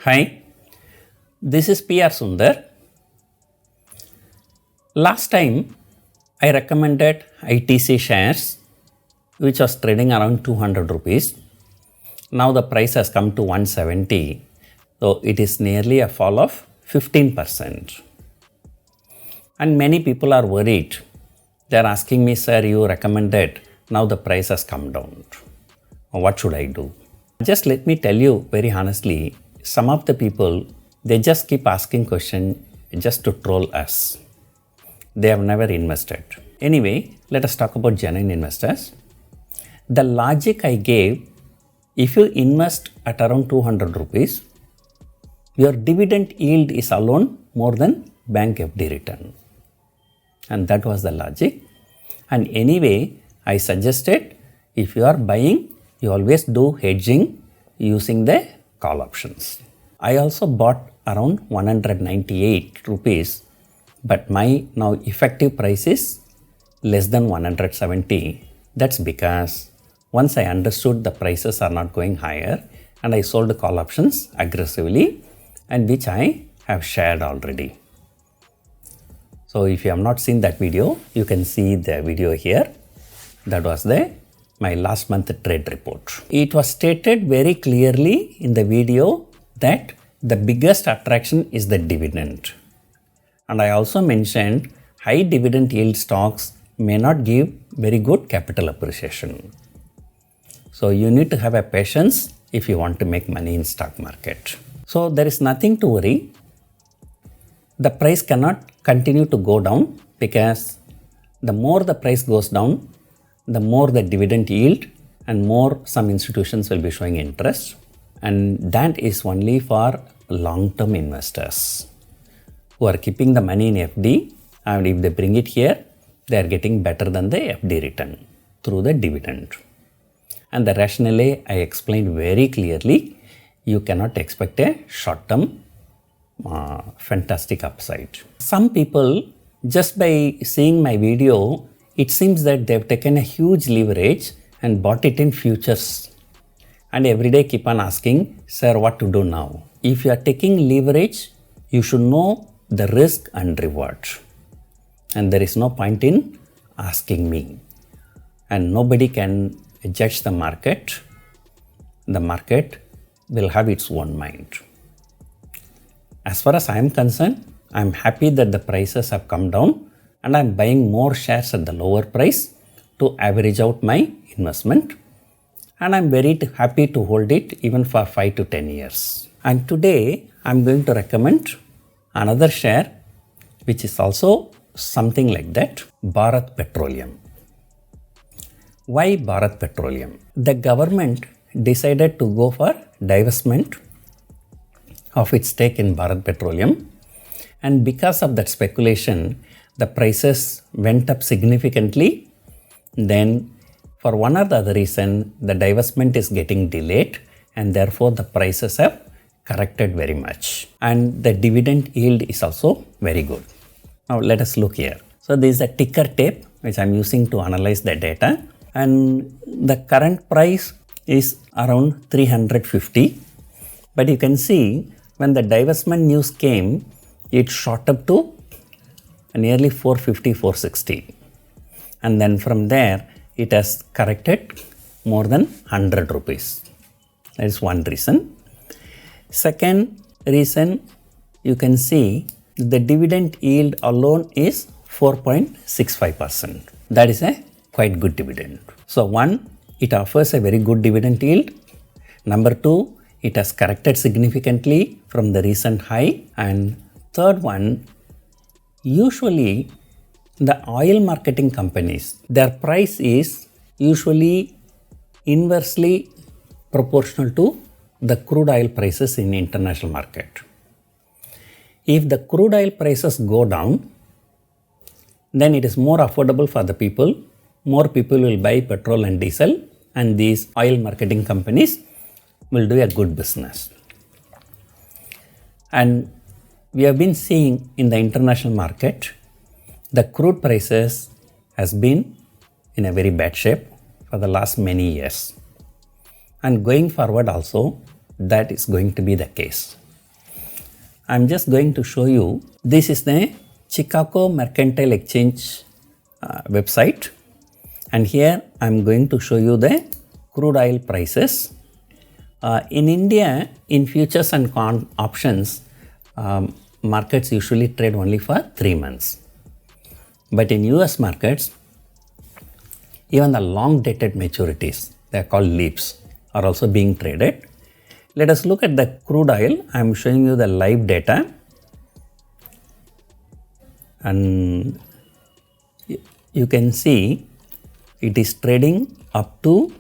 Hi, this is PR Sundar. Last time I recommended ITC shares which was trading around 200 rupees. Now the price has come to 170, so it is nearly a fall of 15%. And many people are worried. They are asking me, sir, you recommended, now the price has come down. What should I do? Just let me tell you very honestly, some of the people, they just keep asking questions just to troll us. They have never invested. Anyway, let us talk about genuine investors. The logic I gave, if you invest at around 200 rupees, your dividend yield is alone more than bank FD return. And that was the logic. And anyway, I suggested if you are buying, you always do hedging using the call options. I also bought around 198 rupees, but my now effective price is less than 170. That's because once I understood the prices are not going higher and I sold the call options aggressively, and which I have shared already. So if you have not seen that video, you can see the video here. That was my last month trade report. It was stated very clearly in the video that the biggest attraction is the dividend. And I also mentioned high dividend yield stocks may not give very good capital appreciation. So you need to have a patience if you want to make money in stock market. So there is nothing to worry. The price cannot continue to go down because the more the price goes down, the more the dividend yield and more some institutions will be showing interest. And that is only for long-term investors who are keeping the money in FD, and if they bring it here, they are getting better than the FD return through the dividend. And the rationale I explained very clearly. You cannot expect a short-term fantastic upside. Some people, just by seeing my video, it seems that they have taken a huge leverage and bought it in futures. And every day keep on asking, sir, what to do now? If you are taking leverage, you should know the risk and reward. And there is no point in asking me. And nobody can judge the market. The market will have its own mind. As far as I am concerned, I am happy that the prices have come down and I am buying more shares at the lower price to average out my investment. And I am very happy to hold it even for 5 to 10 years. And today I am going to recommend another share which is also something like that, Bharat Petroleum. Why Bharat Petroleum? The government decided to go for divestment of its stake in Bharat Petroleum, and because of that speculation, the prices went up significantly. Then for one or the other reason, the divestment is getting delayed and therefore the prices have corrected very much. And the dividend yield is also very good. Now let us look here. So this is a ticker tape which I am using to analyze the data, and the current price is around 350. But you can see when the divestment news came, it shot up to nearly 450, 460. And then from there, it has corrected more than 100 rupees. That is one reason. Second reason, you can see the dividend yield alone is 4.65%. That is a quite good dividend. So one, it offers a very good dividend yield. Number two, it has corrected significantly from the recent high. And third one, usually the oil marketing companies, their price is usually inversely proportional to the crude oil prices in the international market. If the crude oil prices go down, then it is more affordable for the people. More people will buy petrol and diesel, and these oil marketing companies will do a good business. And we have been seeing in the international market, the crude prices has been in a very bad shape for the last many years. And going forward also, that is going to be the case. I'm just going to show you, this is the Chicago Mercantile Exchange website, and here I'm going to show you the crude oil prices. In India, in futures and options, markets usually trade only for 3 months. But in US markets, even the long dated maturities, they are called LEAPs, are also being traded. Let us look at the crude oil. I am showing you the live data, and you can see it is trading up to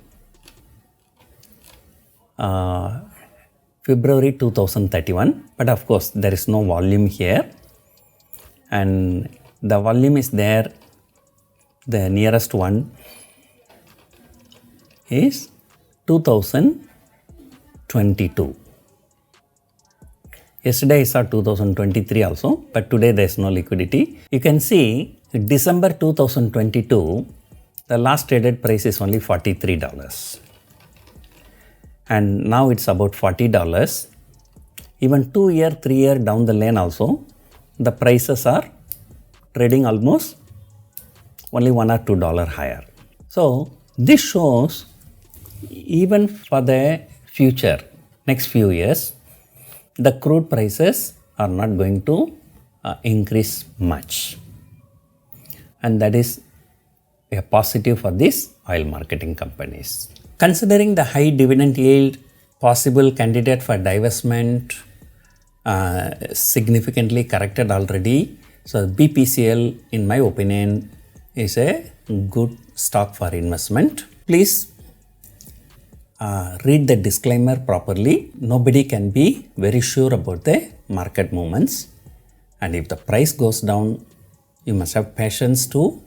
February 2031, but of course there is no volume here, and the volume is there. The nearest one is 2022. Yesterday I saw 2023 also, but today there is no liquidity. You can see December 2022, the last traded price is only $43. And now it's about $40. Even 2 year, 3 year down the lane also, the prices are trading almost only $1 or $2 higher. So this shows even for the future, next few years, the crude prices are not going to increase much. And that is a positive for these oil marketing companies. Considering the high dividend yield, possible candidate for divestment, significantly corrected already. So BPCL, in my opinion, is a good stock for investment. Please read the disclaimer properly. Nobody can be very sure about the market movements. And if the price goes down, you must have patience to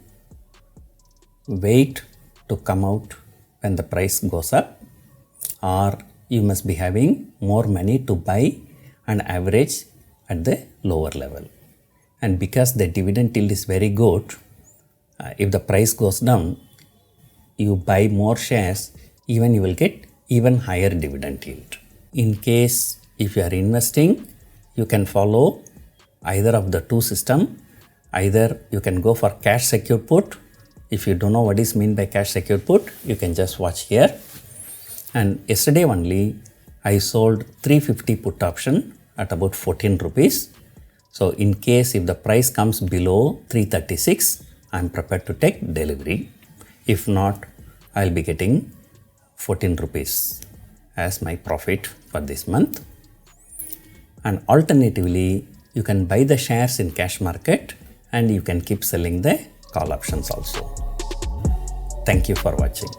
wait to come out when the price goes up, or you must be having more money to buy and average at the lower level. And because the dividend yield is very good, if the price goes down, you buy more shares, even you will get even higher dividend yield. In case if you are investing, you can follow either of the two systems. Either you can go for cash secured put. If you don't know what is meant by cash secured put, you can just watch here. And yesterday only, I sold 350 put option at about 14 rupees. So in case if the price comes below 336, I'm prepared to take delivery. If not, I'll be getting 14 rupees as my profit for this month. And alternatively, you can buy the shares in cash market and you can keep selling the call options also. Thank you for watching.